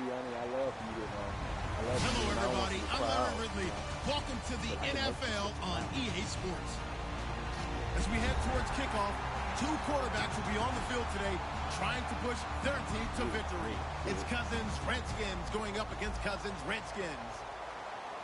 Sirianni. I love you. Hello, everybody. I'm Larry Ridley. Welcome to the NFL on EA Sports. As we head towards kickoff, two quarterbacks will be on the field today trying to push their team to victory. It's Cousins Redskins going up against Cousins Redskins.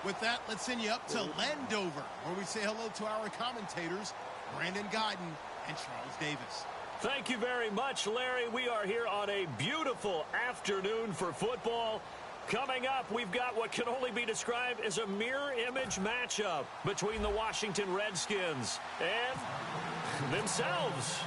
With that, let's send you up to Landover, where we say hello to our commentators, Brandon Guyton and Charles Davis. Thank you very much, Larry. We are here on a beautiful afternoon for football. Coming up, we've got what can only be described as a mirror image matchup between the Washington Redskins and themselves.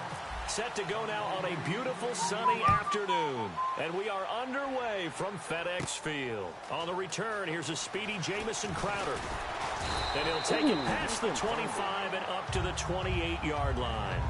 Set to go now on a beautiful sunny afternoon. And we are underway from FedEx Field. On the return, here's a speedy Jamison Crowder. And he'll take it past the 25 and up to the 28-yard line.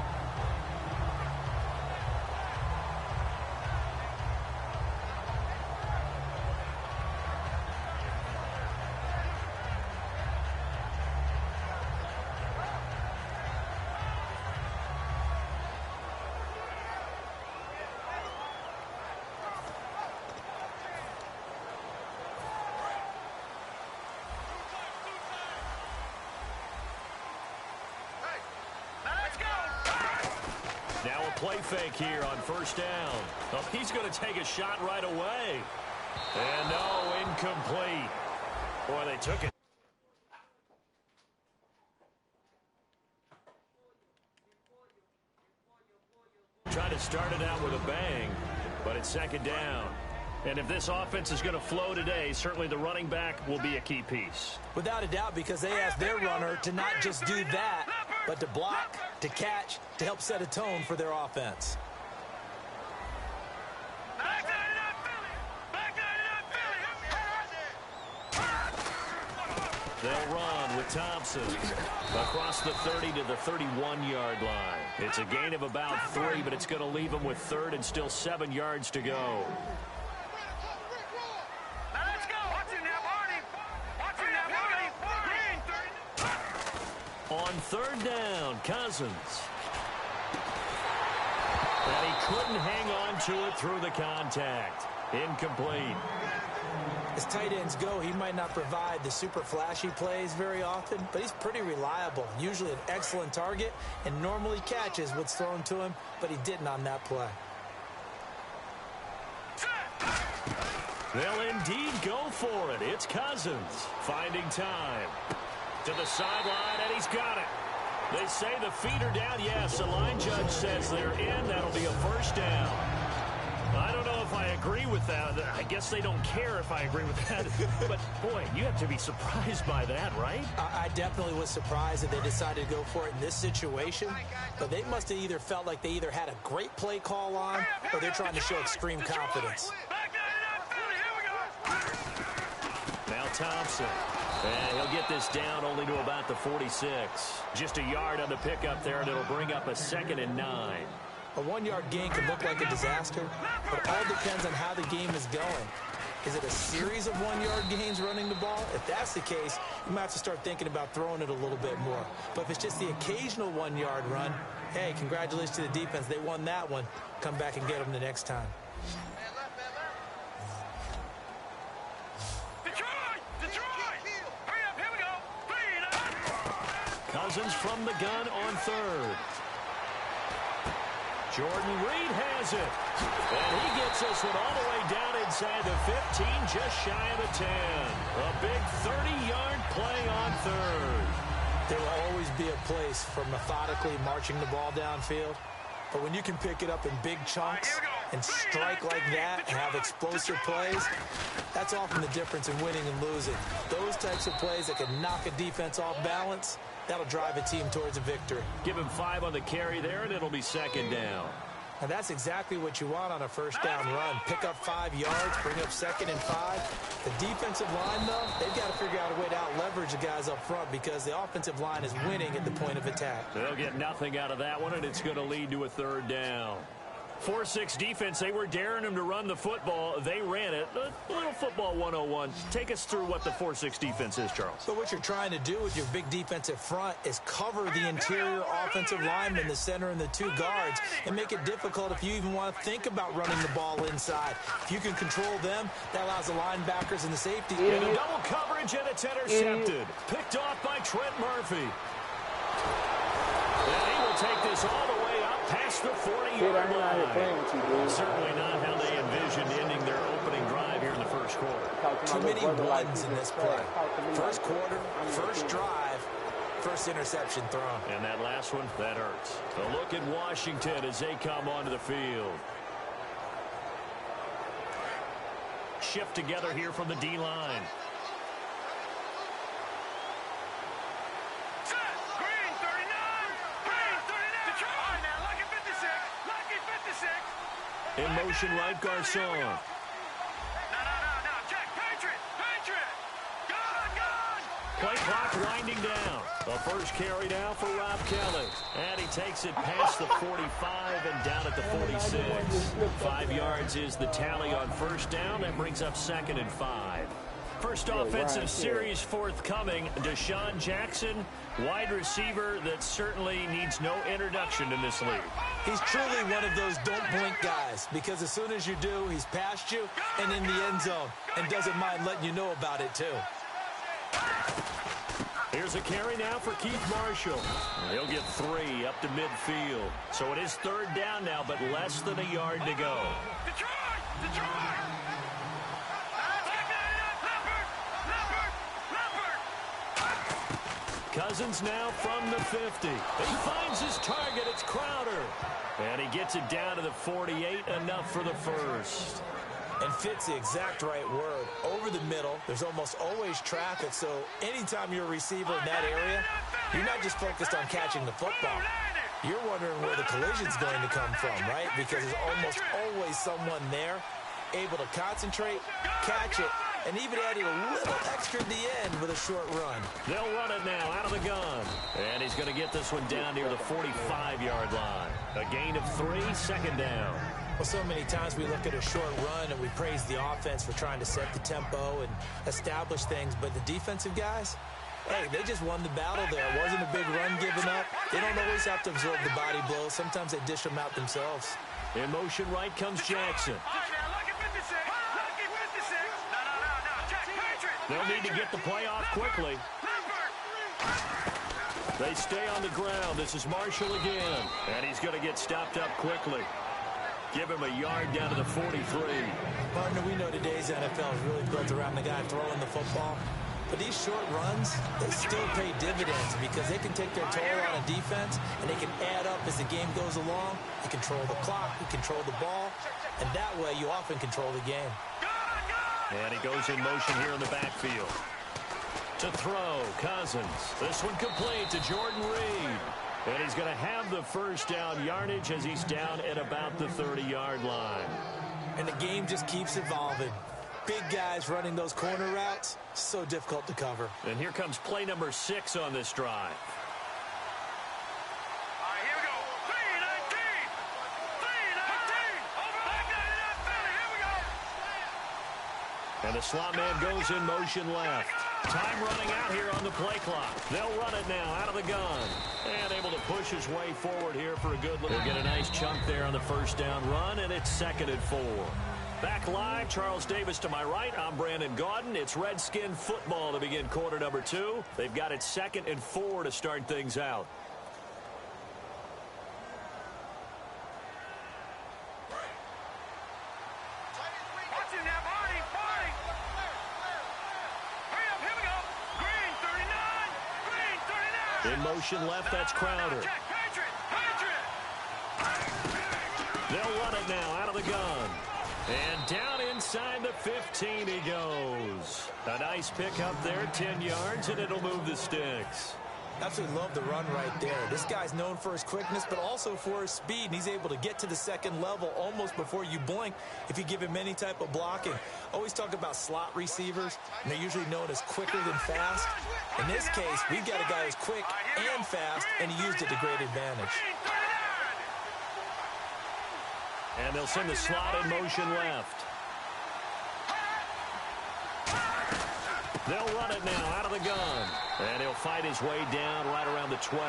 Now a play fake here on first down. Oh, he's going to take a shot right away. And no, incomplete. Boy, they took it. Try to start it out with a bang, but it's second down. And if this offense is going to flow today, certainly the running back will be a key piece. Without a doubt, because they asked their runner to not just do that, but to block, to catch, to help set a tone for their offense. They'll run with Thompson across the 30 to the 31-yard line. It's a gain of about 3, but it's going to leave them with third and still 7 yards to go. On third down, Cousins. And he couldn't hang on to it through the contact. Incomplete. As tight ends go, he might not provide the super flashy plays very often, but he's pretty reliable. Usually an excellent target and normally catches what's thrown to him, but he didn't on that play. They'll indeed go for it. It's Cousins finding time. To the sideline, and he's got it. They say the feet are down. Yes, the line judge says they're in. That'll be a first down. I don't know if I agree with that. I guess they don't care if I agree with that. But, boy, you have to be surprised by that, right? I definitely was surprised that they decided to go for it in this situation. But they must have either felt like they either had a great play call on or they're trying to show extreme confidence. Now Thompson. And he'll get this down only to about the 46. Just a yard on the pickup there, and it'll bring up a 2nd and 9. A 1-yard gain can look like a disaster, but it all depends on how the game is going. Is it a series of 1-yard gains running the ball? If that's the case, you might have to start thinking about throwing it a little bit more. But if it's just the occasional 1-yard run, hey, congratulations to the defense. They won that one. Come back and get them the next time. Cousins from the gun on third. Jordan Reed has it. And he gets this one all the way down inside the 15, just shy of the 10. A big 30-yard play on third. There will always be a place for methodically marching the ball downfield. But when you can pick it up in big chunks and strike like that and have explosive plays, that's often the difference in winning and losing. Those types of plays that can knock a defense off balance, that'll drive a team towards a victory. Give him 5 on the carry there, and it'll be second down. And that's exactly what you want on a first down run. Pick up 5 yards, bring up 2nd and 5. The defensive line, though, they've got to figure out a way to out-leverage the guys up front because the offensive line is winning at the point of attack. They'll get nothing out of that one, and it's going to lead to a third down. 4-6 defense, they were daring him to run the football. They ran it. A little football 101. Take us through what the 4-6 defense is, Charles. So what you're trying to do with your big defensive front is cover the interior offensive lineman, the center, and the two guards, and make it difficult if you even want to think about running the ball inside. If you can control them, that allows the linebackers and the safety. And a double coverage, and it's intercepted. Picked off by Trent Murphy. And he will take this all the way up past the 40-yard line. Certainly not how they envisioned ending their opening drive here in the first quarter. Too many ones in this play. First quarter, first drive, first interception thrown. And that last one, that hurts. A look at Washington as they come onto the field. Shift together here from the D-line. In motion right, Garcon. No. Check, Patriot. Gone. Play clock winding down. The first carry now for Rob Kelly. And he takes it past the 45 and down at the 46. 5 yards is the tally on first down. That brings up 2nd and 5. First offensive series forthcoming. Deshaun Jackson, wide receiver that certainly needs no introduction in this league. He's truly one of those don't blink guys, because as soon as you do, he's past you and in the end zone, and doesn't mind letting you know about it too. Here's a carry now for Keith Marshall. He'll get 3 up to midfield. So it is 3rd down now, but less than a yard to go. Detroit! Cousins now from the 50. He finds his target. It's Crowder. And he gets it down to the 48. Enough for the first. And fits the exact right word. Over the middle, there's almost always traffic. So anytime you're a receiver in that area, you're not just focused on catching the football. You're wondering where the collision's going to come from, right? Because there's almost always someone there able to concentrate, catch it, and even added a little extra at the end with a short run. They'll run it now out of the gun. And he's going to get this one down near the 45-yard line. A gain of 3, 2nd down. Well, so many times we look at a short run and we praise the offense for trying to set the tempo and establish things. But the defensive guys, hey, they just won the battle there. It wasn't a big run given up. They don't always have to absorb the body blows. Sometimes they dish them out themselves. In motion right comes Jackson. They'll need to get the play off quickly. They stay on the ground. This is Marshall again. And he's going to get stopped up quickly. Give him a yard down to the 43. Partner, we know today's NFL is really built around the guy throwing the football. But these short runs, they still pay dividends because they can take their toll on a defense, and they can add up as the game goes along. You control the clock, you control the ball, and that way you often control the game. And he goes in motion here in the backfield. To throw, Cousins. This one complete to Jordan Reed. And he's going to have the first down yardage as he's down at about the 30-yard line. And the game just keeps evolving. Big guys running those corner routes, so difficult to cover. And here comes play number 6 on this drive. And the slot man goes in motion left. Time running out here on the play clock. They'll run it now out of the gun. And able to push his way forward here for a good look. They'll get a nice chunk there on the first down run, and it's 2nd and 4. Back live, Charles Davis to my right. I'm Brandon Gaudin. It's Redskin football to begin quarter number 2. They've got it 2nd and 4 to start things out. In motion left, that's Crowder. They'll run it now out of the gun. And down inside the 15 he goes. A nice pickup there, 10 yards, and it'll move the sticks. Absolutely love the run right there. This guy's known for his quickness, but also for his speed. And he's able to get to the second level almost before you blink if you give him any type of blocking. Always talk about slot receivers, and they're usually known as quicker than fast. In this case, we've got a guy who's quick and fast, and he used it to great advantage. And they'll send the slot in motion left. They'll run it now out of the gun. And he'll fight his way down right around the 12.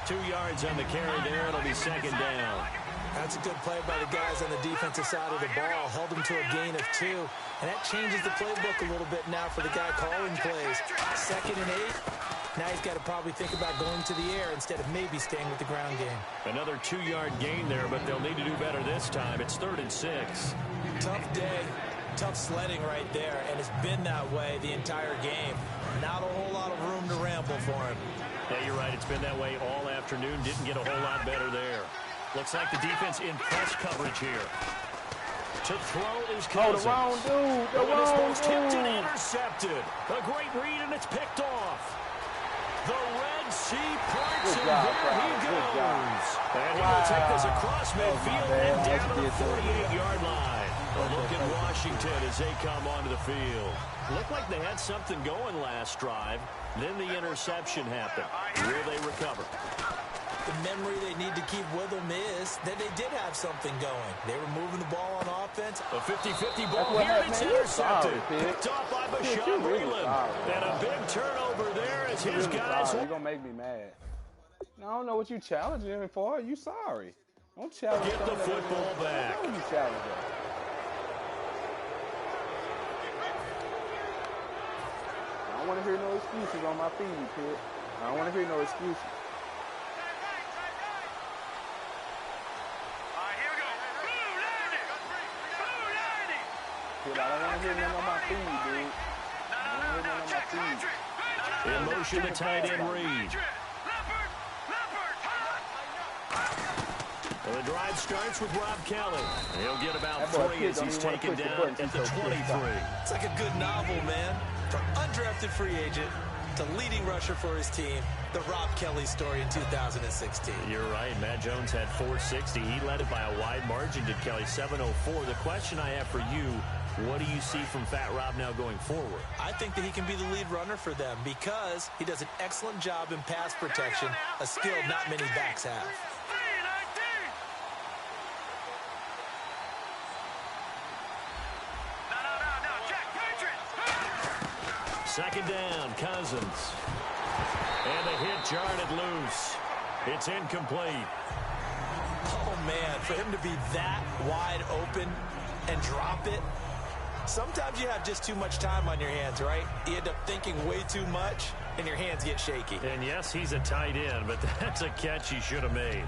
2 yards on the carry there. It'll be second down. That's a good play by the guys on the defensive side of the ball. Held them to a gain of 2. And that changes the playbook a little bit now for the guy calling plays. 2nd and 8. Now he's got to probably think about going to the air instead of maybe staying with the ground game. Another 2-yard gain there, but they'll need to do better this time. It's 3rd and 6. Tough day. Tough sledding right there, and it's been that way the entire game. Not a whole lot of room to ramble for him. Yeah, you're right. It's been that way all afternoon. Didn't get a whole lot better there. Looks like the defense in press coverage here. To throw is Cousins. Oh, the wrong dude. The wrong dude. Tipped and intercepted. A great read, and it's picked off. The Red Sea parts, and there he goes. And he will take this across midfield and down to the 48-yard line. A look at Washington as they come onto the field. Looked like they had something going last drive. Then the interception happened. Will they recover? The memory they need to keep with them is that they did have something going. They were moving the ball on offense. A 50-50 ball here. It's intercepted. Picked off by Bashaud Breeland. And a big turnover there as his guys. You're going to make me mad. I don't know what you challenging him for. You sorry. Don't challenge him. Get the football back. I know you challenge him. I don't want to hear no excuses on my feed, kid. I don't want to hear no excuses. Kid, I don't want to hear nothing on my feed, dude. I don't want to hear nothing on my feed. In motion, the tight end Reed. Well, the drive starts with Rob Kelly. He'll get about 3 as he's taken down at the 23. It's like a good novel, man. From undrafted free agent to leading rusher for his team, the Rob Kelly story in 2016. You're right. Matt Jones had 460. He led it by a wide margin, did Kelly, 704. The question I have for you, what do you see from Fat Rob now going forward? I think that he can be the lead runner for them because he does an excellent job in pass protection, a skill not many backs have. Second down, Cousins. And the hit jarred it loose. It's incomplete. Oh, man, for him to be that wide open and drop it, sometimes you have just too much time on your hands, right? You end up thinking way too much, and your hands get shaky. And, yes, he's a tight end, but that's a catch he should have made.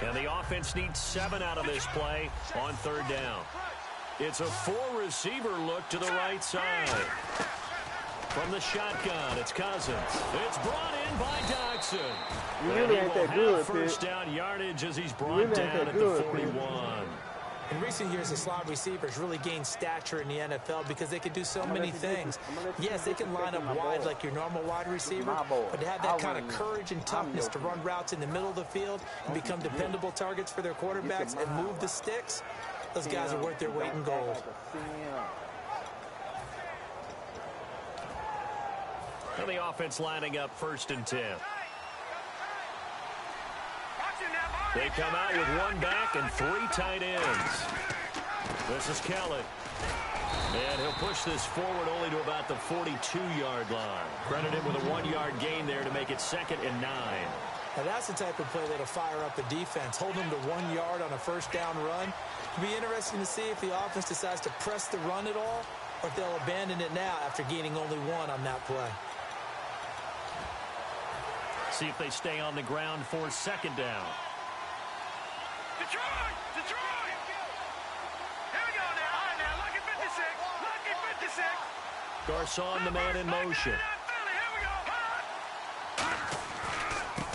And the offense needs 7 out of this play on 3rd down. It's a 4-receiver look to the right side. From the shotgun, it's Cousins. It's brought in by Dodson. You really ain't that good, first down yardage as he's brought down at the 41. In recent years, the slot receivers really gained stature in the NFL because they can do so many things. Yes, they can line up wide like your normal wide receiver, but to have that kind of courage and toughness to run routes in the middle of the field and become dependable targets for their quarterbacks and move the sticks, those guys are worth their weight in gold. And the offense lining up 1st and 10. They come out with 1 back and 3 tight ends. This is Kelly. And he'll push this forward only to about the 42-yard line. Credit him with a 1-yard gain there to make it 2nd and 9. Now that's the type of play that'll fire up the defense. Hold them to 1 yard on a 1st down run. It'll be interesting to see if the offense decides to press the run at all or if they'll abandon it now after gaining only 1 on that play. See if they stay on the ground for 2nd down. Detroit! Detroit! Here we go now. All right, now, lucky 56. Lucky 56. Garcon, the man in motion.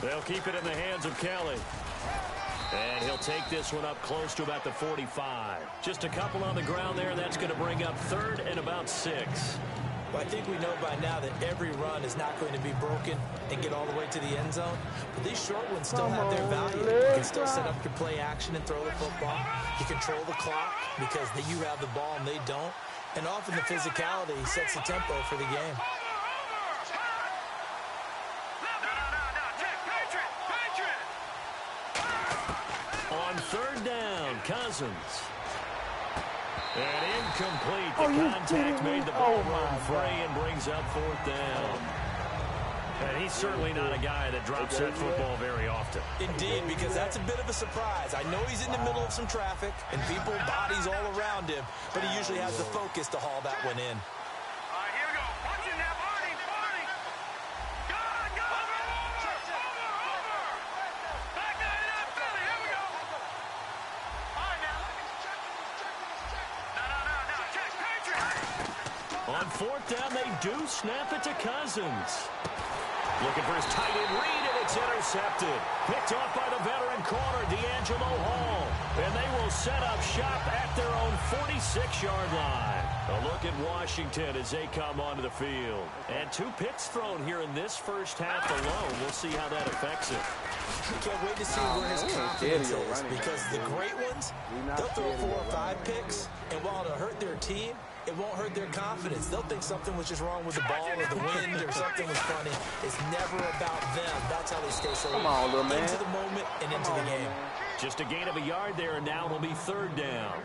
They'll keep it in the hands of Kelly. And he'll take this one up close to about the 45. Just a couple on the ground there, and that's going to bring up 3rd and about 6. Well, I think we know by now that every run is not going to be broken and get all the way to the end zone. But these short ones still have their value. You can still set up your play action and throw the football. You control the clock because you have the ball and they don't. And often the physicality sets the tempo for the game. Cousins. And incomplete. The contact made the ball run free and brings up 4th down. And he's certainly not a guy that drops that football very often. Indeed, because that's a bit of a surprise. I know he's in the middle of some traffic and people, bodies all around him, but he usually has the focus to haul that one in. All right, here we go. Watch it now, Barney. Go, go, over. Back that it up, Philly. Here we go. All right, now. No. Check, Patriot. On 4th down, they do snap it to Cousins. Looking for his tight end read, and it's intercepted. Picked off by the veteran corner, D'Angelo Hall. And they will set up shop at their own 46-yard line. A look at Washington as they come onto the field. And 2 picks thrown here in this first half alone. We'll see how that affects it. Can't wait to see where his confidence is, because the great ones, they'll throw 4 or 5 picks, and while it'll hurt their team, it won't hurt their confidence. They'll think something was just wrong with the ball or the wind or something was funny. It's never about them. That's how they stay so into the moment and into the game. Just a gain of a yard there, and now it'll be 3rd down.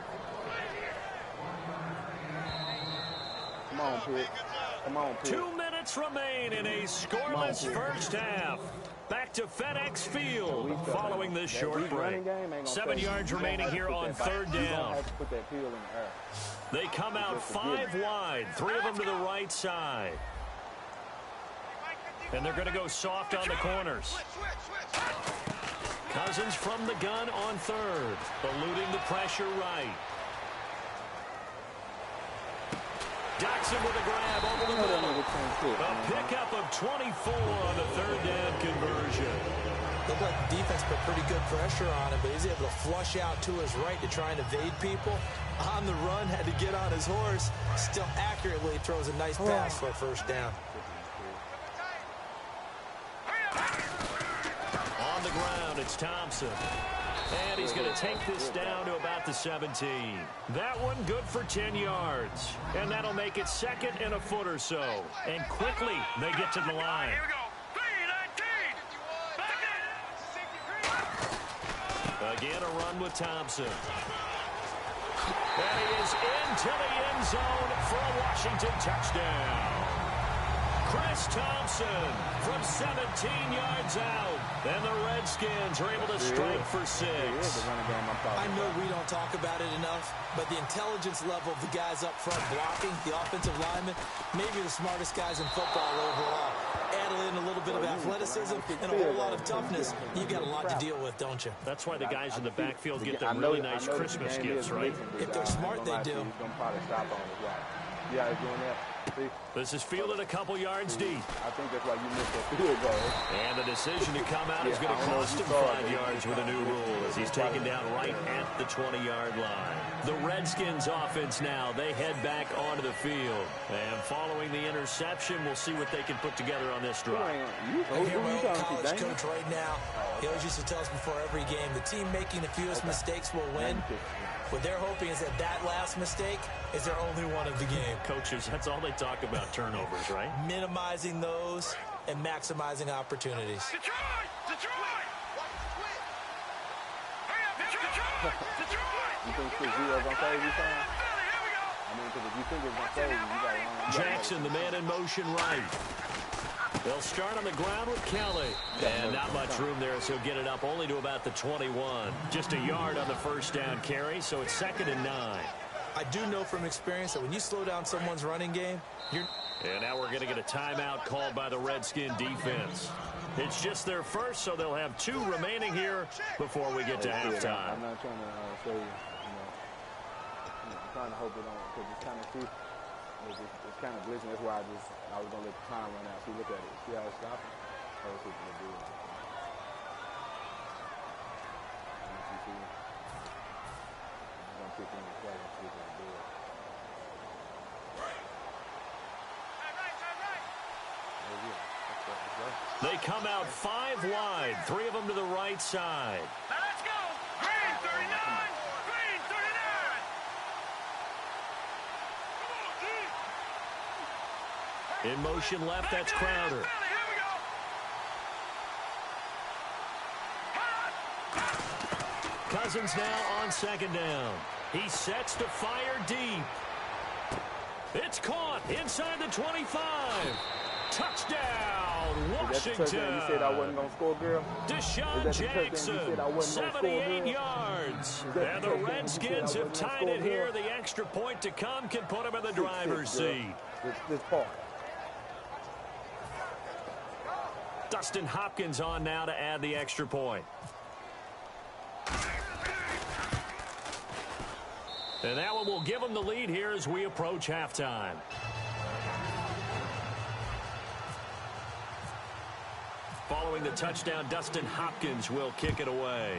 Come on, Pitt. Come on, Pitt. 2 minutes remain in a scoreless first half. Back to FedEx Field following this short break. 7 yards remaining here on 3rd down. They come out 5 wide, 3 of them to the right side. And they're going to go soft on the corners. Cousins from the gun on 3rd, eluding the pressure right. Jackson with a grab over the middle. A pickup of 24 on the 3rd down conversion. Looked like the defense put pretty good pressure on him, but he's able to flush out to his right to try and evade people. On the run, had to get on his horse. Still accurately throws a nice pass for a 1st down. On the ground, it's Thompson. And he's going to take this down to about the 17. That one good for 10 yards. And that'll make it 2nd and a foot or so. And quickly, they get to the line. Here we go. Again, a run with Thompson. And he is into the end zone for a Washington touchdown. Chris Thompson from 17 yards out. And the Redskins are able to strike for 6. I know we don't talk about it enough, but the intelligence level of the guys up front blocking, the offensive linemen, maybe the smartest guys in football overall. Add in a little bit of athleticism and a whole lot of toughness. You've got a lot to deal with, don't you? That's why the guys in the backfield get them really nice Christmas gifts, right? If they're smart, they do. Yeah, he's doing that. See? This is fielded a couple yards deep. I think that's why you missed that field goal. And the decision to come out is going to cost him 5 yards with a new rule as he's taken down right at the 20-yard line. The Redskins offense now, they head back onto the field. And following the interception, we'll see what they can put together on this drive. I hear my old college coach right now. He always used to tell us before every game, the team making the fewest mistakes will win. What they're hoping is that that last mistake is their only one of the game. Coaches, that's all they talk about, turnovers, right? Minimizing those and maximizing opportunities. Detroit! You think the zero's going to save you, son? I mean, because if you think it's going to save you, you got to Jackson, the man in motion right. They'll start on the ground with Kelly. And not much room there, so get it up only to about the 21. Just a yard on the first down carry, so it's 2nd and 9. I do know from experience that when you slow down someone's running game, you're... And now we're going to get a timeout called by the Redskin defense. It's just their first, so they'll have 2 remaining here before we get to halftime. I'm not trying to show you, I'm trying to hope it don't, because it's kind of see, it's kind of glitching. That's why I was going to let the time run out. See, look at it. See how it's stopping? Oh, it's going to do it. You see? I'm going to kick in the play and see if it's do it. They come out 5 wide, 3 of them to the right side. Now let's go! Green 39! Green 39! In motion left, that's Crowder. Cousins now on second down. He sets to fire deep. It's caught inside the 25. Touchdown, Washington. Is that the touchdown you said I wasn't going to score, girl? Deshaun Jackson, 78 yards. And the Redskins have tied it here. The extra point to come can put them in the driver's seat. This part. Dustin Hopkins on now to add the extra point. And that one will give them the lead here as we approach halftime. Following the touchdown, Dustin Hopkins will kick it away.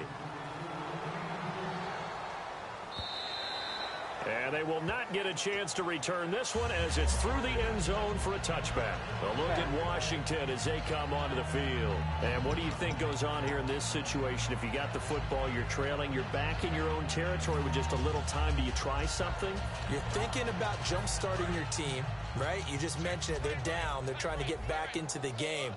And they will not get a chance to return this one as it's through the end zone for a touchback. A look at Washington as they come onto the field. And what do you think goes on here in this situation? If you got the football, you're trailing, you're back in your own territory with just a little time. Do you try something? You're thinking about jump-starting your team, right? You just mentioned it. They're down. They're trying to get back into the game.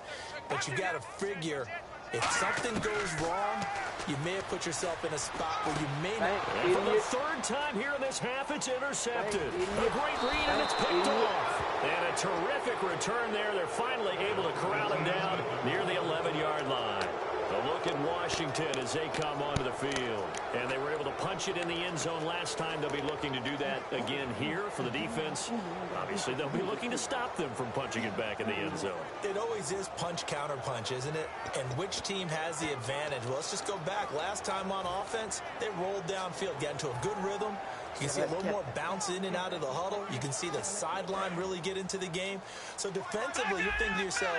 But you've got to figure, if something goes wrong, you may have put yourself in a spot where you may not. And for the third time here in this half, it's intercepted. A great read, and it's picked off. And a terrific return there. They're finally able to corral him down near the 11-yard line. A look at Washington as they come onto the field. And they were able to punch it in the end zone last time. They'll be looking to do that again here for the defense. Obviously, they'll be looking to stop them from punching it back in the end zone. It always is punch-counter-punch, isn't it? And which team has the advantage? Well, let's just go back. Last time on offense, they rolled downfield, got into a good rhythm. You can see a little more bounce in and out of the huddle. You can see the sideline really get into the game. So defensively, you're thinking to yourself,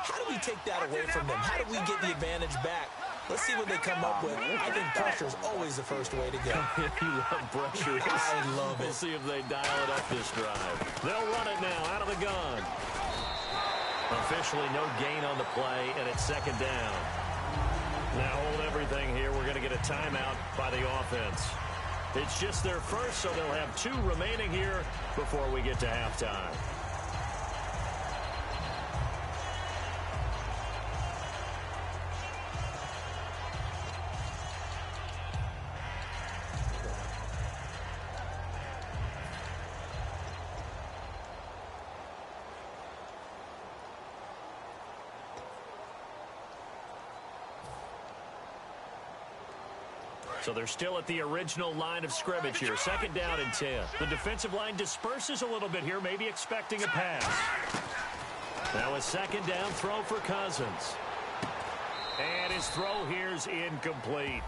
how do we take that away from them? How do we get the advantage back? Let's see what they come up with. I think pressure is always the first way to go. You love pressure. I love it. We'll see if they dial it up this drive. They'll run it now out of the gun. Officially no gain on the play, and it's second down. Now hold everything here. We're going to get a timeout by the offense. It's just their first, so they'll have 2 remaining here before we get to halftime. So they're still at the original line of scrimmage here. Second down and 10. The defensive line disperses a little bit here, maybe expecting a pass. Now a second down throw for Cousins. And his throw here's incomplete.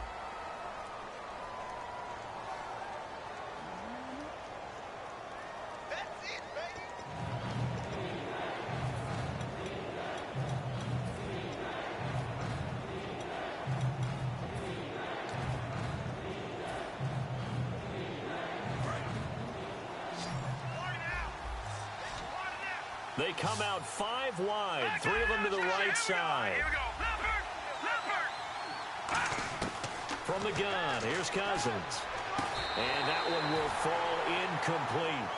They come out 5 wide, 3 of them to the right side. From the gun, here's Cousins. And that one will fall incomplete.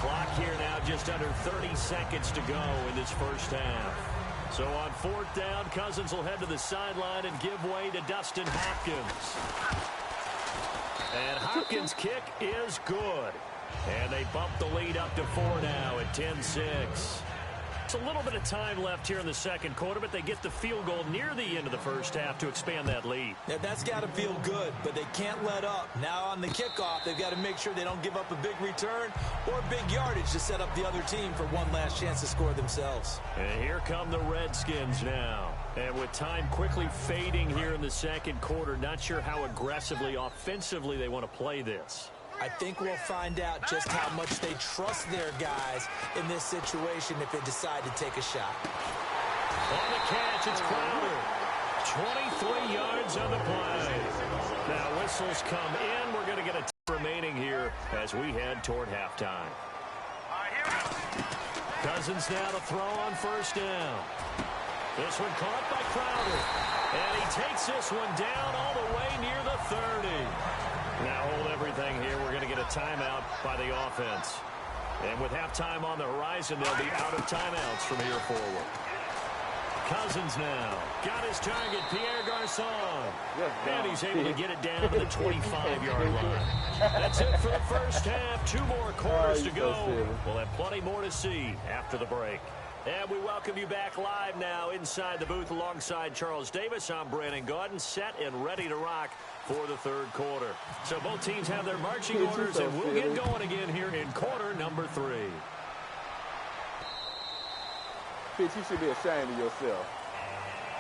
Clock here now just under 30 seconds to go in this first half. So on 4th down, Cousins will head to the sideline and give way to Dustin Hopkins. And Hopkins' kick is good. And they bump the lead up to 4 now at 10-6. It's a little bit of time left here in the second quarter, but they get the field goal near the end of the first half to expand that lead. Yeah, that's got to feel good, but they can't let up. Now on the kickoff, they've got to make sure they don't give up a big return or big yardage to set up the other team for one last chance to score themselves. And here come the Redskins now. And with time quickly fading here in the second quarter, not sure how aggressively, offensively they want to play this. I think we'll find out just how much they trust their guys in this situation if they decide to take a shot. On the catch, it's Crowder. 23 yards on the play. Now whistles come in. We're going to get a remaining here as we head toward halftime. Cousins now to throw on first down. This one caught by Crowder. And he takes this one down all the way near the 30. Now hold everything here. We're going to get a timeout by the offense. And with halftime on the horizon, they'll be out of timeouts from here forward. Cousins now. Got his target, Pierre Garçon. And he's able to get it down to the 25-yard line. That's it for the first half. 2 more quarters to go. We'll have plenty more to see after the break. And we welcome you back live now inside the booth alongside Charles Davis. I'm Brandon Gaudin, set and ready to rock for the third quarter. So both teams have their marching orders, and we'll get going again here in quarter number 3. Pitt, you should be ashamed of yourself.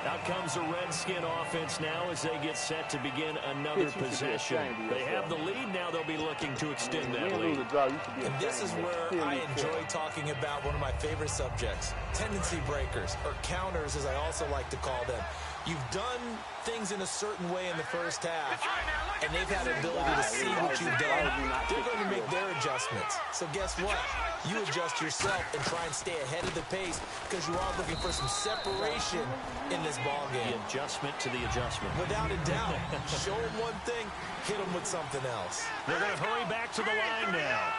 Out comes the Redskin offense now as they get set to begin another possession. They have the lead now. They'll be looking to extend that lead. And this is where I enjoy talking about one of my favorite subjects, tendency breakers, or counters as I also like to call them. You've done things in a certain way in the first half, and they've had the ability to see what you've done. They're going to make their adjustments. So guess what? You adjust yourself and try and stay ahead of the pace because you are looking for some separation in this ball game. The adjustment to the adjustment. Without a doubt. Show them one thing, hit them with something else. They're going to hurry back to the line now.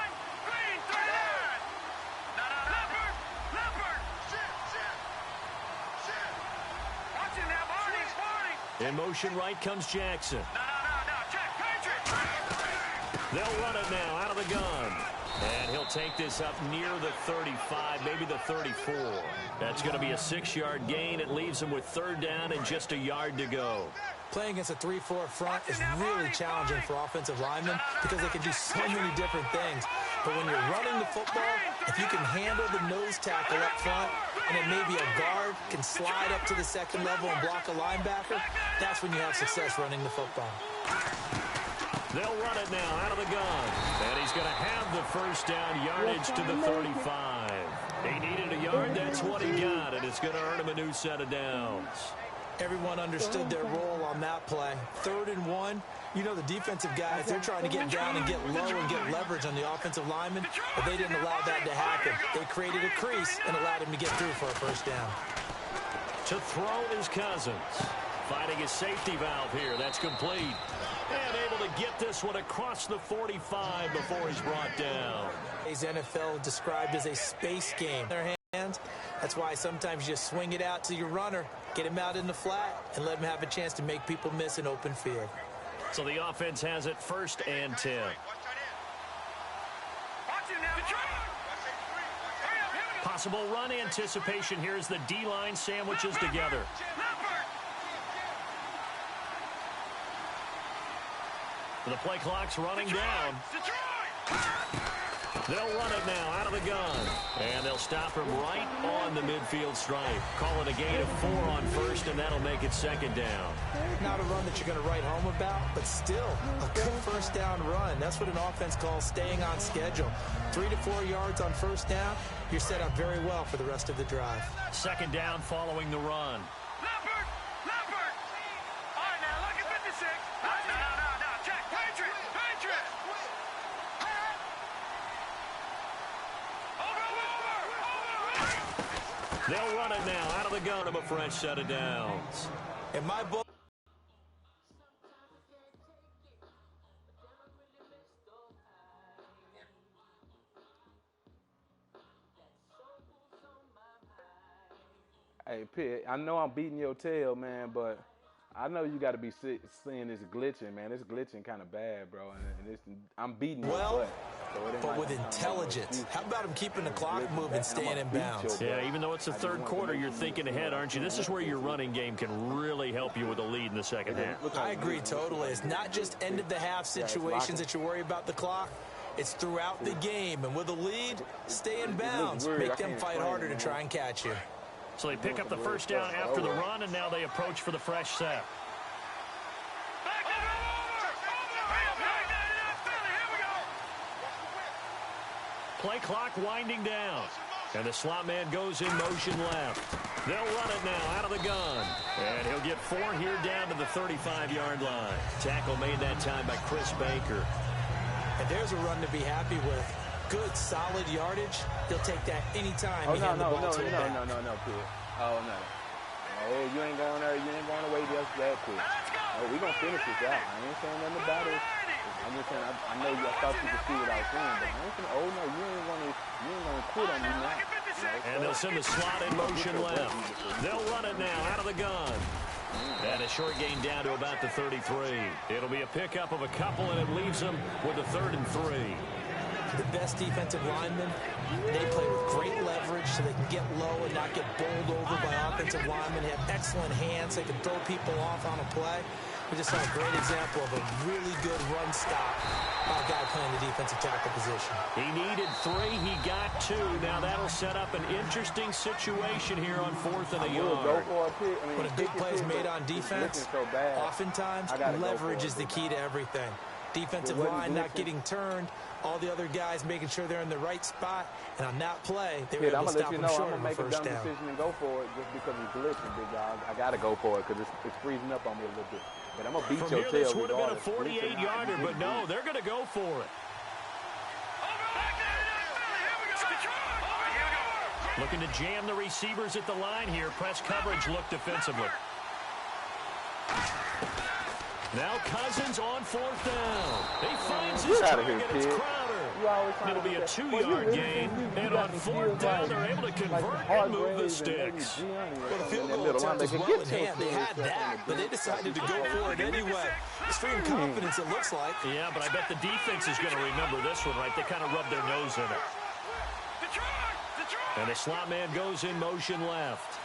In motion right comes Jackson. They'll run it now out of the gun. And he'll take this up near the 35, maybe the 34. That's going to be a 6-yard gain. It leaves him with third down and just a yard to go. Playing against a 3-4 front is really challenging for offensive linemen because they can do so many different things. But when you're running the football, if you can handle the nose tackle up front, and then maybe a guard can slide up to the second level and block a linebacker, that's when you have success running the football. They'll run it now out of the gun. And he's going to have the first down yardage to the 35. He needed a yard. That's what he got, and it's going to earn him a new set of downs. Everyone understood their role on that play. 3rd and 1. You know the defensive guys, they're trying to get down and get low and get leverage on the offensive lineman, but they didn't allow that to happen. They created a crease and allowed him to get through for a first down. To throw is Cousins. Finding his safety valve here. That's complete. And able to get this one across the 45 before he's brought down. Today's NFL described as a space game. Their hands. That's why sometimes you just swing it out to your runner, get him out in the flat, and let him have a chance to make people miss an open field. So the offense has it 1st and 10. Possible run anticipation. Here's the D-line sandwiches together. The play clock's running down. They'll run it now out of the gun. And they'll stop him right on the midfield stripe. Call it a gain of 4 on 1st, and that'll make it 2nd down. Not a run that you're going to write home about, but still a good first down run. That's what an offense calls staying on schedule. 3 to 4 yards on first down, you're set up very well for the rest of the drive. 2nd down following the run. They'll run it now out of the gun of a fresh set of downs. In my book, Hey, Pitt, I know I'm beating your tail, man, but I know you got to be seeing this glitching, man. It's glitching kind of bad, bro. And I'm beating your butt. But with intelligence. How about him keeping the clock moving, staying in bounds? Yeah, even though it's the 3rd quarter, you're thinking ahead, aren't you? This is where your running game can really help you with a lead in the 2nd half. I agree totally. It's not just end-of-the-half situations that you worry about the clock. It's throughout the game. And with a lead, stay in bounds. Make them fight harder to try and catch you. So they pick up the first down after the run, and now they approach for the fresh set. Play clock winding down. And the slot man goes in motion left. They'll run it now out of the gun. And he'll get 4 here down to the 35-yard line. Tackle made that time by Chris Baker. And there's a run to be happy with. Good, solid yardage. He'll take that anytime. Oh, no, Pitt. Oh, no. Oh, you ain't going there. You ain't going away just that quick. Oh, we're going to finish this out. I ain't saying nothing about it. I'm just saying, I know I thought you could see what I was saying, but I ain't saying, oh, no, you ain't going to quit on me now. And they'll send the slot in motion left. They'll run it now out of the gun. And a short gain down to about the 33. It'll be a pickup of a couple, and it leaves them with a 3rd and 3. The best defensive linemen, they play with great leverage so they can get low and not get bowled over by offensive linemen. They have excellent hands. They can throw people off on a play. We just saw a great example of a really good run stop by a guy playing the defensive tackle position. He needed 3. He got 2. Now that'll set up an interesting situation here on 4th and a yard. When a big play is made on defense, oftentimes leverage is the key to everything. Defensive line not getting turned, all the other guys making sure they're in the right spot, and on that play, they were able to stop him short of a first down. I'm going to make a dumb decision and go for it just because he's blitzing, big guy. I got to go for it because it's freezing up on me a little bit. But I'm going to beat your tail. This would have been a 48-yarder, but no, they're going to go for it. Looking to jam the receivers at the line here. Press coverage look defensively. Now Cousins on 4th down. He finds his target. It's Crowder. It'll be a 2-yard gain. And on 4th down, they're able to convert and move the sticks. Well, the field goal attempt was well in hand. They had that, but they decided to go for it anyway. Extreme confidence, it looks like. Yeah, but I bet the defense is going to remember this one, right? They kind of rubbed their nose in it. And the slot man goes in motion left.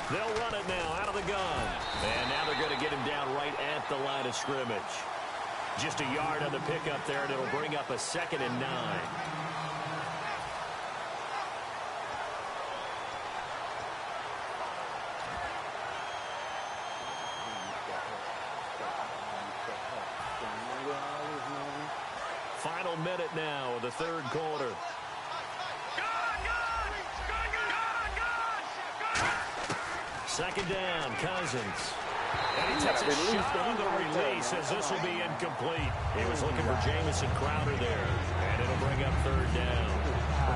They'll run it now out of the gun. And now they're going to get him down right at the line of scrimmage. Just a yard on the pickup there, and it'll bring up a 2nd and 9. Final minute now of the 3rd quarter. 2nd down, Cousins. And he takes a shot on the release as this will be incomplete. He was looking for Jamison Crowder there. And it'll bring up 3rd down.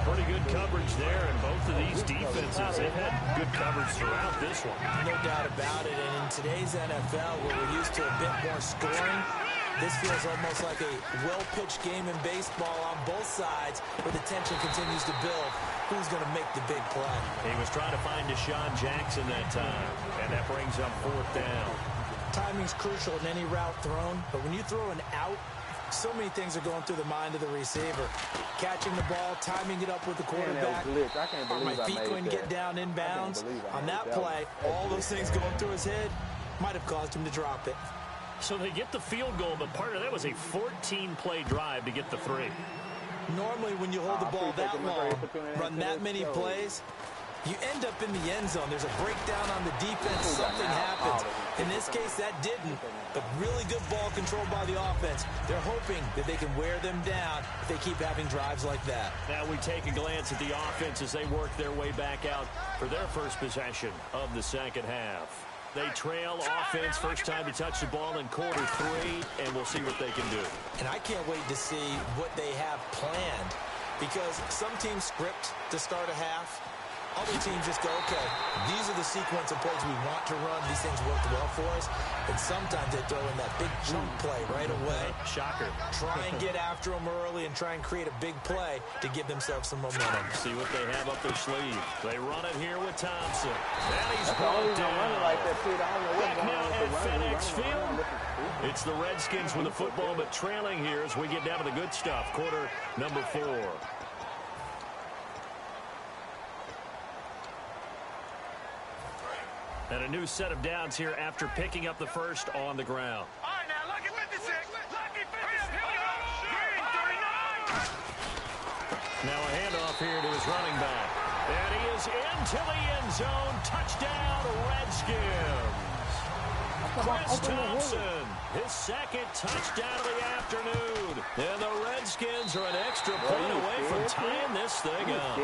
Pretty good coverage there, and both of these defenses, they've had good coverage throughout this one. No doubt about it. And in today's NFL, where we're used to a bit more scoring, this feels almost like a well-pitched game in baseball on both sides where the tension continues to build. Who's going to make the big play? He was trying to find Deshaun Jackson that time, and that brings up 4th down. Timing's crucial in any route thrown, but when you throw an out, so many things are going through the mind of the receiver. Catching the ball, timing it up with the quarterback. Are my feet going to get down inbounds? On that play, all those things going through his head might have caused him to drop it. So they get the field goal, but part of that was a 14-play drive to get the 3. Normally, when you hold the ball that long, run that many plays, you end up in the end zone. There's a breakdown on the defense. Something happens. In this case, that didn't. But really good ball control by the offense. They're hoping that they can wear them down if they keep having drives like that. Now we take a glance at the offense as they work their way back out for their first possession of the 2nd half. They trail offense, first time to touch the ball in quarter 3, and we'll see what they can do. And I can't wait to see what they have planned, because some teams script to start a half. Other teams just go, okay, these are the sequence of plays we want to run. These things worked well for us. And sometimes they throw in that big chunk play right away. Shocker. Try and get after them early and try and create a big play to give themselves some momentum. See what they have up their sleeve. They run it here with Thompson. And he's brought down. Back now at FedEx Field. It's the Redskins with the football, but trailing here as we get down to the good stuff. Quarter number 4. And a new set of downs here after picking up the first on the ground. All right, now, lucky 56. Lucky 56. Here we go. Green, 39. Now a handoff here to his running back. And he is into the end zone. Touchdown, Redskins. Chris Thompson, his 2nd touchdown of the afternoon. And the Redskins are an extra point away from tying this thing up.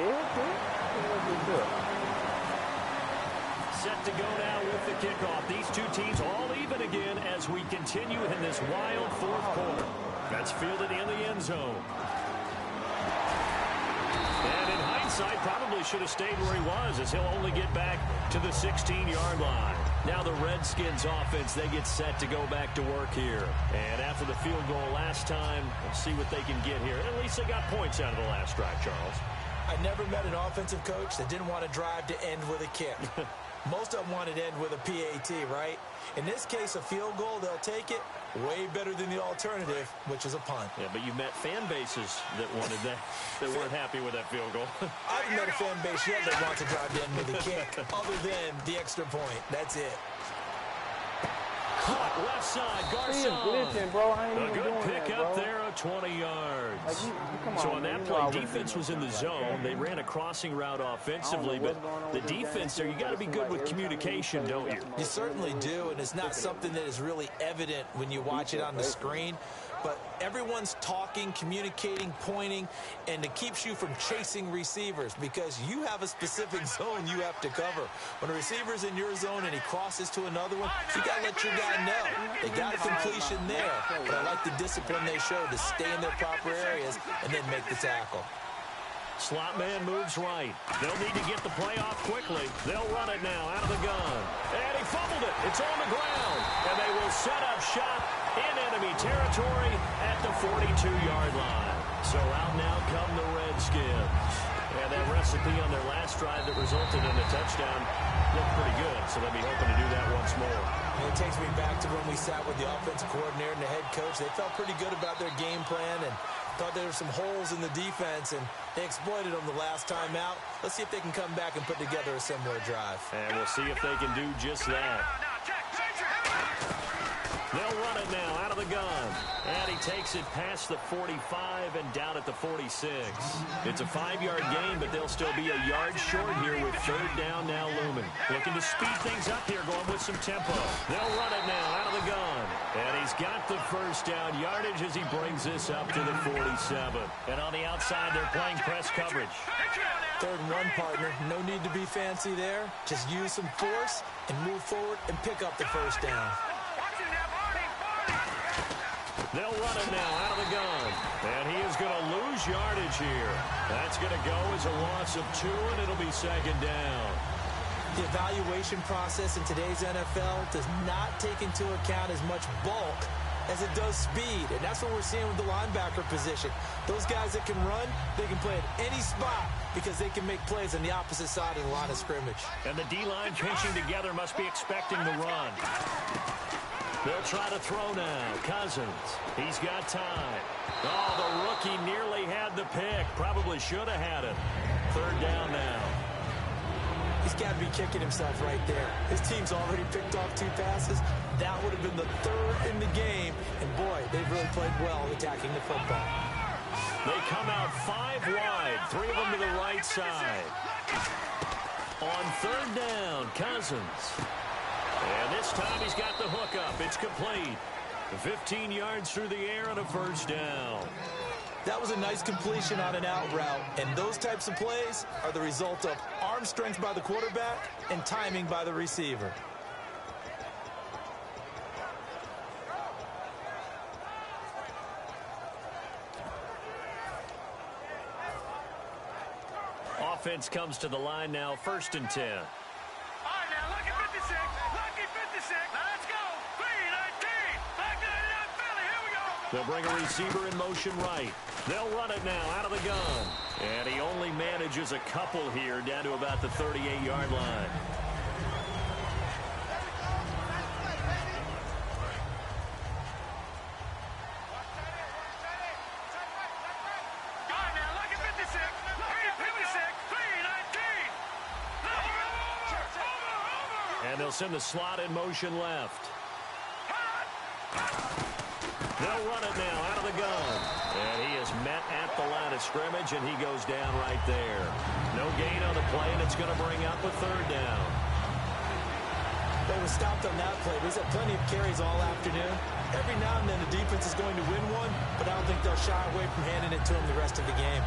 Set to go now with the kickoff. These two teams all even again as we continue in this wild 4th quarter. That's fielded in the end zone. And in hindsight, probably should have stayed where he was, as he'll only get back to the 16-yard line. Now the Redskins offense, they get set to go back to work here. And after the field goal last time, we'll see what they can get here. At least they got points out of the last drive, Charles. I never met an offensive coach that didn't want to drive to end with a kick. Most of them wanted to end with a PAT, right? In this case, a field goal, they'll take it. Way better than the alternative, which is a punt. Yeah, but you met fan bases that wanted that, that weren't happy with that field goal. I haven't met a fan base yet that wants to drive to end with a kick, other than the extra point. That's it. Caught left side, Garcon. Glitching, bro. I ain't A even good doing pick that, up bro. there of 20 yards. Like, come So on, on man. that You know I play, wouldn't defense do was in the nothing like zone. that. They ran a crossing route offensively, I don't know but what's going on the with this defense there, game, you got to be but it good seems with like every time communication, we play, don't we you? got some You certainly do, and it's not something that is really evident when you watch it on the screen. But everyone's talking, communicating, pointing, and it keeps you from chasing receivers because you have a specific zone you have to cover. When a receiver's in your zone and he crosses to another one, you got to let your guy know. They got a completion there, but I like the discipline they showed to stay in their proper areas and then make the tackle. Slot man moves right. They'll need to get the play off quickly. They'll run it now out of the gun. And he fumbled it. It's on the ground. And they will set up shop in enemy territory at the 42-yard line. So out now come the Redskins. And that recipe on their last drive that resulted in a touchdown looked pretty good. So they'll be hoping to do that once more. And it takes me back to when we sat with the offensive coordinator and the head coach. They felt pretty good about their game plan and thought there were some holes in the defense, and they exploited them the last time out. Let's see if they can come back and put together a similar drive. And we'll see if they can do just that. They'll run it now out of the gun. And he takes it past the 45 and down at the 46. It's a 5-yard gain, but they'll still be a yard short here with third down now looming. Looking to speed things up here, going with some tempo. They'll run it now out of the gun. And he's got the first down yardage as he brings this up to the 47. And on the outside, they're playing press coverage. 3rd and 1, partner. No need to be fancy there. Just use some force and move forward and pick up the first down. They'll run it now out of the gun. And he is going to lose yardage here. That's going to go as a loss of 2, and it'll be 2nd down. The evaluation process in today's NFL does not take into account as much bulk as it does speed. And that's what we're seeing with the linebacker position. Those guys that can run, they can play at any spot because they can make plays on the opposite side of the line of scrimmage. And the D-line pinching together must be expecting the run. They'll try to throw now. Cousins. He's got time. Oh, the rookie nearly had the pick. Probably should have had it. 3rd down now. He's got to be kicking himself right there. His team's already picked off 2 passes. That would have been the 3rd in the game. And, boy, they've really played well attacking the football. They come out 5 wide. 3 of them to the right side. On 3rd down, Cousins. And this time he's got the hook up. It's complete. 15 yards through the air and a first down. That was a nice completion on an out route. And those types of plays are the result of arm strength by the quarterback and timing by the receiver. Offense comes to the line now, 1st and 10. They'll bring a receiver in motion right. They'll run it now out of the gun. And he only manages a couple here down to about the 38-yard line. And they'll send the slot in motion left. They'll run it now out of the gun. And he is met at the line of scrimmage, and he goes down right there. No gain on the play, and it's going to bring up a 3rd down. They were stopped on that play. He's had plenty of carries all afternoon. Every now and then the defense is going to win one, but I don't think they'll shy away from handing it to him the rest of the game.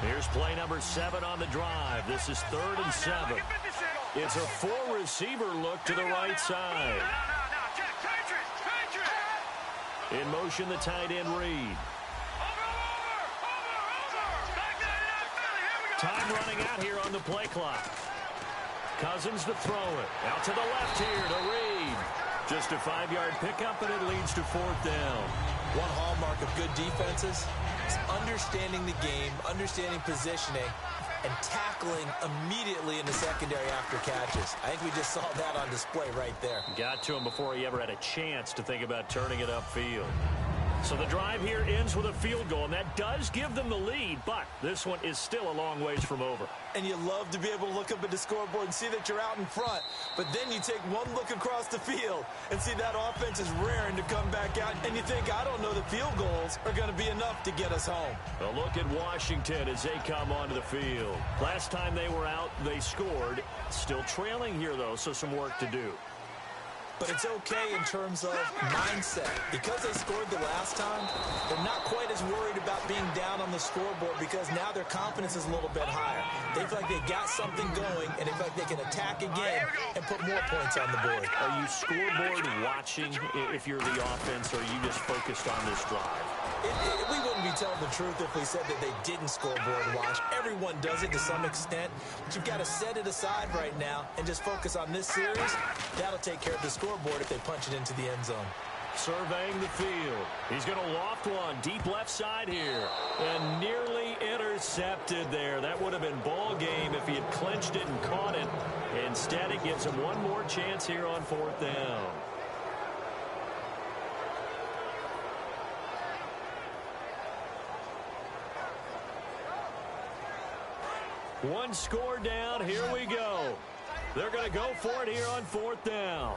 Here's play number 7 on the drive. This is 3rd and 7. It's a 4-receiver look to the right side. In motion, the tight end Reed. Time running out here on the play clock. Cousins to throw it. Out to the left here to Reed. Just a 5-yard pickup, and it leads to 4th down. One hallmark of good defenses is understanding the game, understanding positioning, and tackling immediately in the secondary after catches. I think we just saw that on display right there. Got to him before he ever had a chance to think about turning it upfield. So the drive here ends with a field goal, and that does give them the lead, but this one is still a long ways from over. And you love to be able to look up at the scoreboard and see that you're out in front, but then you take one look across the field and see that offense is raring to come back out, and you think, I don't know, the field goals are going to be enough to get us home. A look at Washington as they come onto the field. Last time they were out, they scored. Still trailing here, though, so some work to do. But it's okay in terms of mindset. Because they scored the last time, they're not quite as worried about being down on the scoreboard because now their confidence is a little bit higher. They feel like they got something going, and they feel like they can attack again and put more points on the board. Are you scoreboard watching if you're the offense, or are you just focused on this drive? We wouldn't be telling the truth if we said that they didn't scoreboard watch. Everyone does it to some extent, but you've got to set it aside right now and just focus on this series. That'll take care of the scoreboard if they punch it into the end zone. Surveying the field. He's going to loft one deep left side here. And nearly intercepted there. That would have been ball game if he had clinched it and caught it. Instead, it gives him one more chance here on 4th down. One score down. Here we go. They're going to go for it here on 4th down.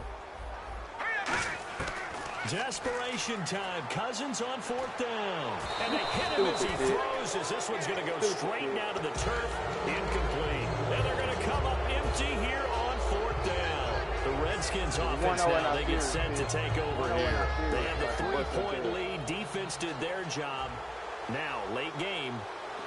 Desperation time. Cousins on 4th down. And they hit him as he throws, as this one's going to go straight down to the turf. Incomplete. And they're going to come up empty here on 4th down. The Redskins offense now, they get set to take over here. They have the 3-point lead. Defense did their job. Now, late game.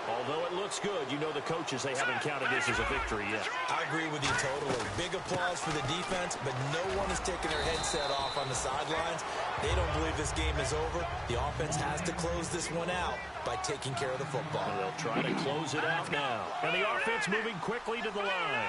Although it looks good, you know the coaches, they haven't counted this as a victory yet. I agree with you totally. Big applause for the defense, but no one is taking their headset off on the sidelines. They don't believe this game is over. The offense has to close this one out by taking care of the football. And they'll try to close it out now. And the offense moving quickly to the line.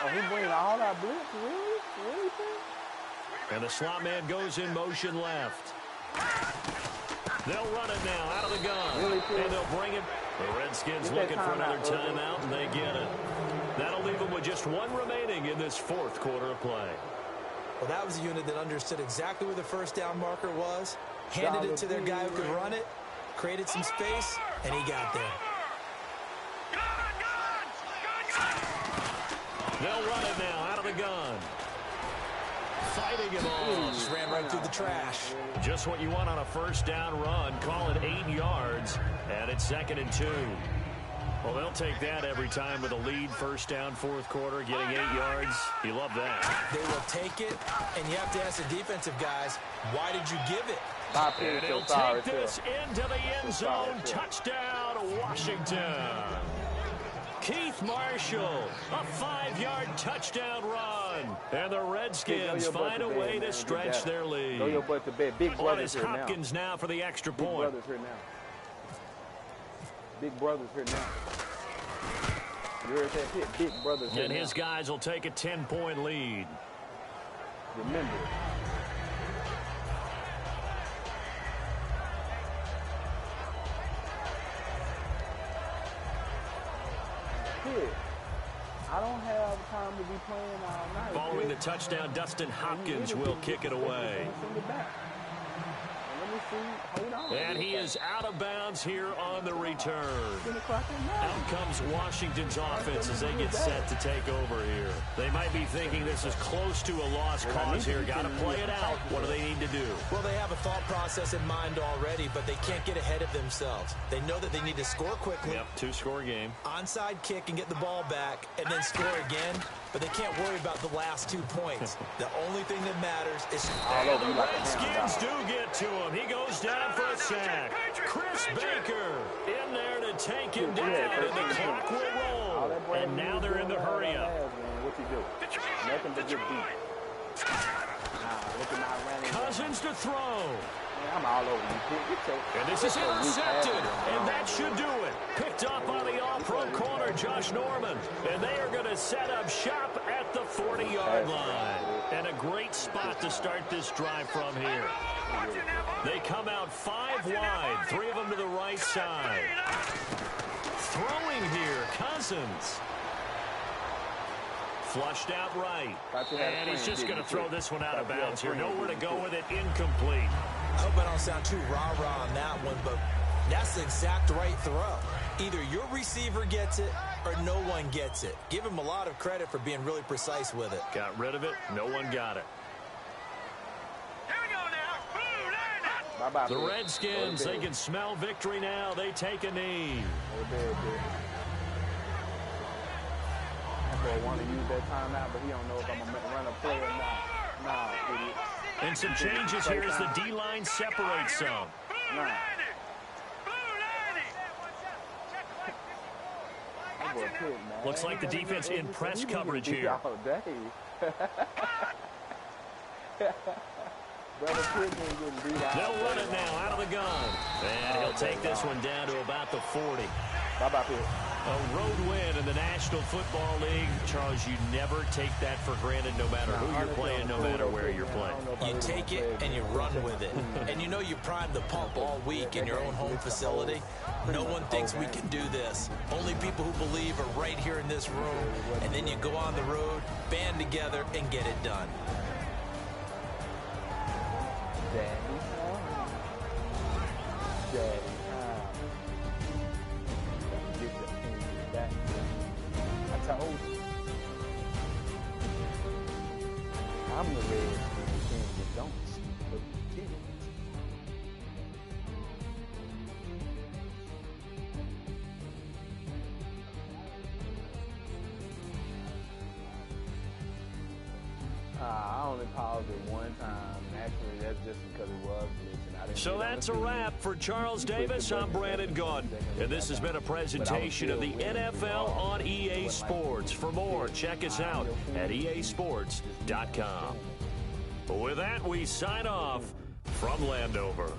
He bringing all that blitz, really? And the slot man goes in motion left. They'll run it now out of the gun. And they'll bring it. The Redskins looking for another timeout, and they get it. That'll leave them with just one remaining in this 4th quarter of play. Well, that was a unit that understood exactly where the first down marker was, handed it to their guy who could run it, created some space, and he got there. They'll run it now out of the gun. Fighting him on. Just ran right through the trash. Just what you want on a first down run. Call it 8 yards. And it's 2nd and 2. Well, they'll take that every time with a lead. First down, 4th quarter, getting 8 yards. You love that. They will take it, and you have to ask the defensive guys, why did you give it? And he'll take this into the end zone. Touchdown, Washington. Keith Marshall, a 5-yard touchdown run. And the Redskins find a way to stretch their lead. Throw your butt to bed. Big brother's here now. Hopkins now for the extra Big point. brother's here now. Big brother's here now. You heard that hit? Big brother's here now. And his guys will take a 10-point lead. Remember it. I don't have time to be playing all night. Following the touchdown, Dustin Hopkins will kick it away. Let me see. Hold on. And he is out of bounds here on the return. Out comes Washington's offense as they get set to take over here. They might be thinking this is close to a lost cause here. Got to play it out. What do they need to do? Well, they have a thought process in mind already, but they can't get ahead of themselves. They know that they need to score quickly. Yep, 2-score game. Onside kick and get the ball back, and then score again. But they can't worry about the last 2 points. The only thing that matters is... And the Redskins do get to him. He goes down for a sack. Chris Baker in there to take him down, and the clock will roll. And now they're in the hurry-up. do. Nothing but just beat. Look at my running. Cousins to throw. Man, I'm all over you, Pitt. And this is intercepted, and that should do it. Picked up by the all-pro corner, Josh Norman. And they are going to set up shop at the 40-yard line. And a great spot to start this drive from here. They come out 5 wide, 3 of them to the right side. Throwing here, Cousins. Flushed out right. And he's just going to throw this one out of bounds here. Nowhere to go with it. Incomplete. I hope I don't sound too rah-rah on that one, but that's the exact right throw. Either your receiver gets it or no one gets it. Give him a lot of credit for being really precise with it. Got rid of it. No one got it. Here we go now. Bye-bye, The Redskins, they can smell victory now. They take a knee. That boy want to use that timeout, but he don't know if I'm going to run a play or not. Nah, idiot. And some changes here as the D-line separates some. Nah. Looks like the defense in press coverage here. They'll run it now out of the gun. And he'll take this one down to about the 40. Bye-bye, Pitt. A road win in the National Football League. Charles, you never take that for granted no matter who you're playing, no matter where you're playing. You take it and you run with it. And you know you primed the pump all week in your own home facility. No one thinks we can do this. Only people who believe are right here in this room. And then you go on the road, band together, and get it done. Daddy time. Daddy time. Gotta get the thing back. I told you. I'm the red king that don't sleep, but you did. I only paused it one time. Actually, that's just because it was glitching. I didn't So that's a wrap for Charles Davis. I'm Brandon Gordon. And this has been a presentation of the NFL on EA Sports. For more, check us out at easports.com. With that, we sign off from Landover.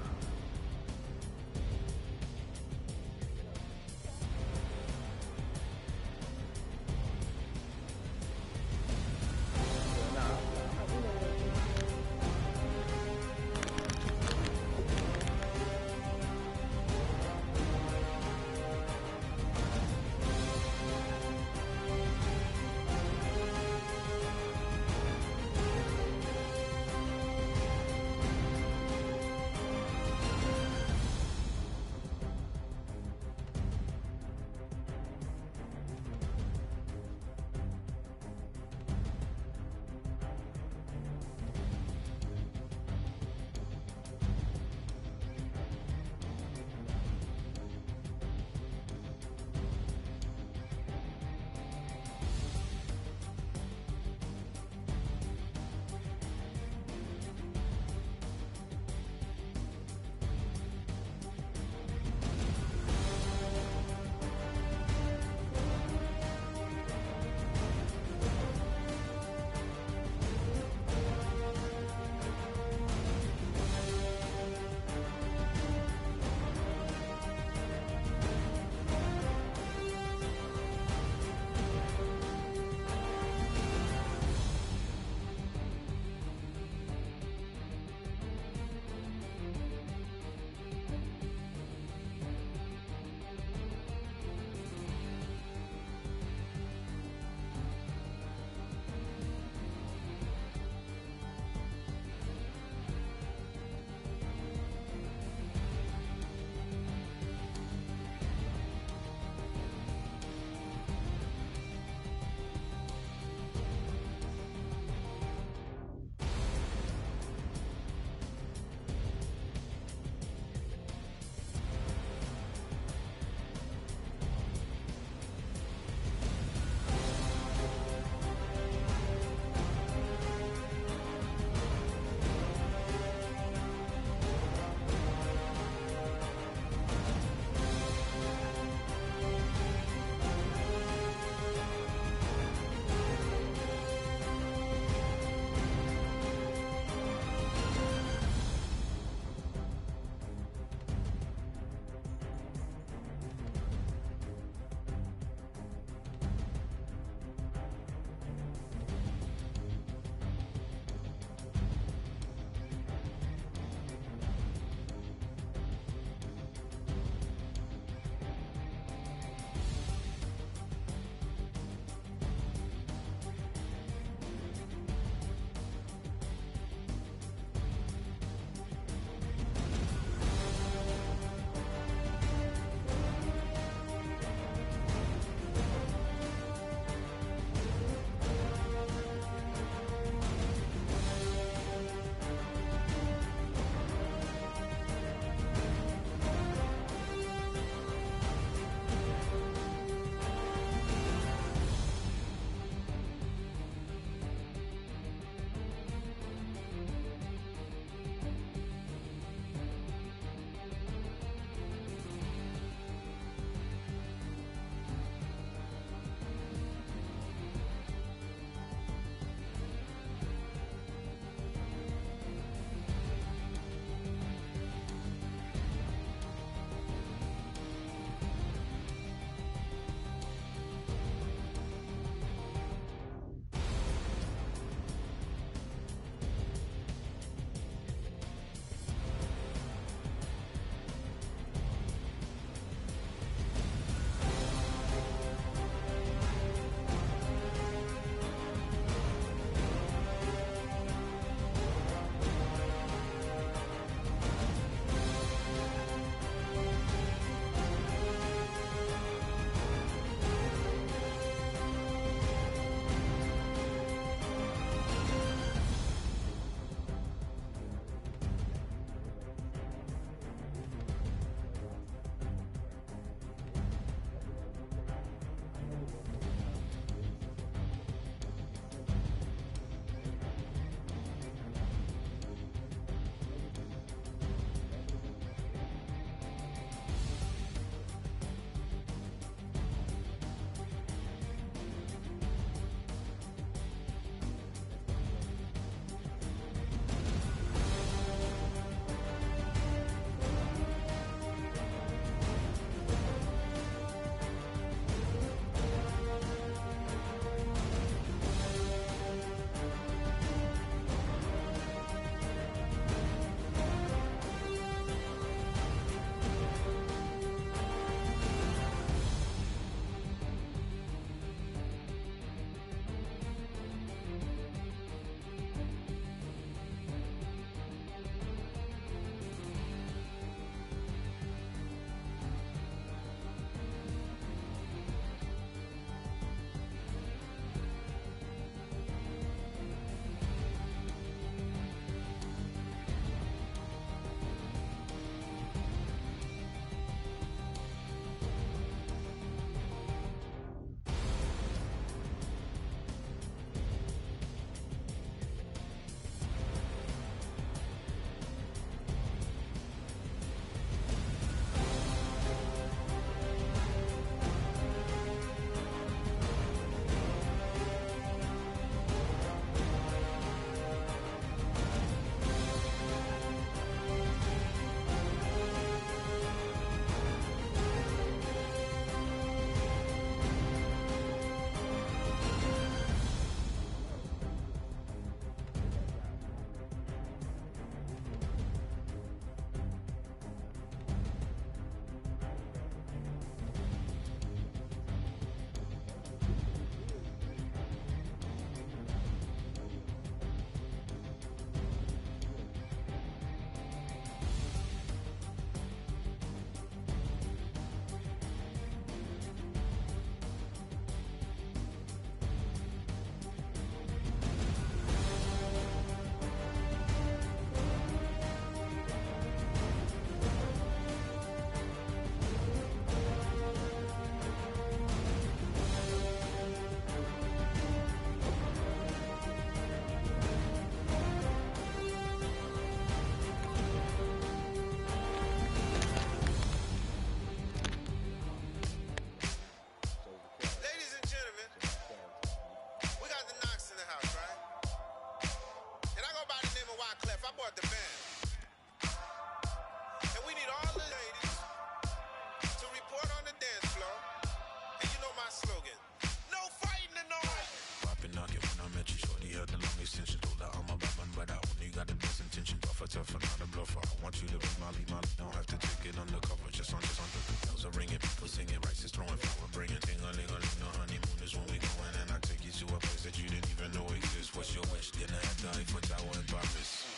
tough and not a bluffer. I want you to be my, don't have to take it undercover. Just under the bells are ringing, people singing, rice is throwing flower, bringing ting-a-ling-a-ling. The honeymoon is when we going, and I take you to a place that you didn't even know exists. What's your wish? Dinner at the Eiffel Tower in Paris.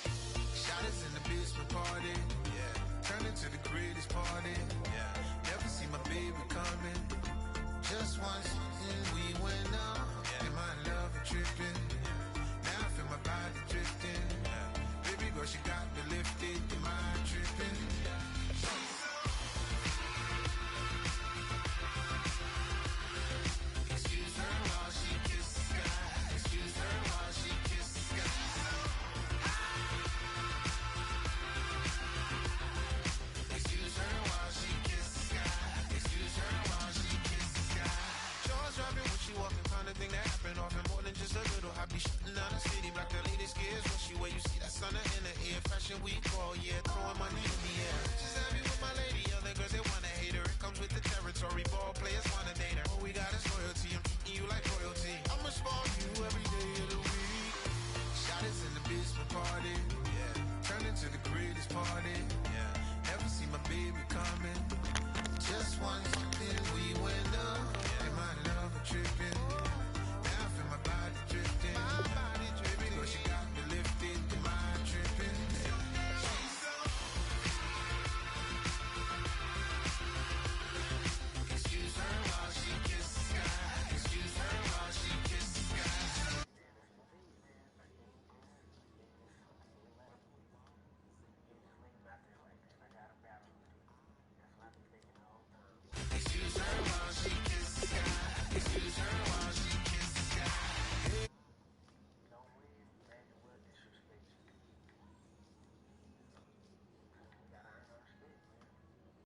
Shot us in the basement party, yeah. Turn into the greatest party, yeah. Never see my baby coming. Just once, we went up, yeah. And my love was tripping, yeah. Now I feel my body drifting, yeah. Baby girl, she got me lifted, am I tripping? Excuse her while she kisses the sky. Excuse her while she kisses the sky. Excuse her while she kisses the sky. Excuse her while she kisses the sky. Jaws dropping when she walking, kind of thing that happen often. More than just a little. I be shutting down the city, black the ladies scares when she wear. You see that sun in the air, fashion week all yeah, throwing money in the air. Just happy with my lady, other girls they wanna hate her. It comes with the territory, ball players wanna date her. All we got is loyalty and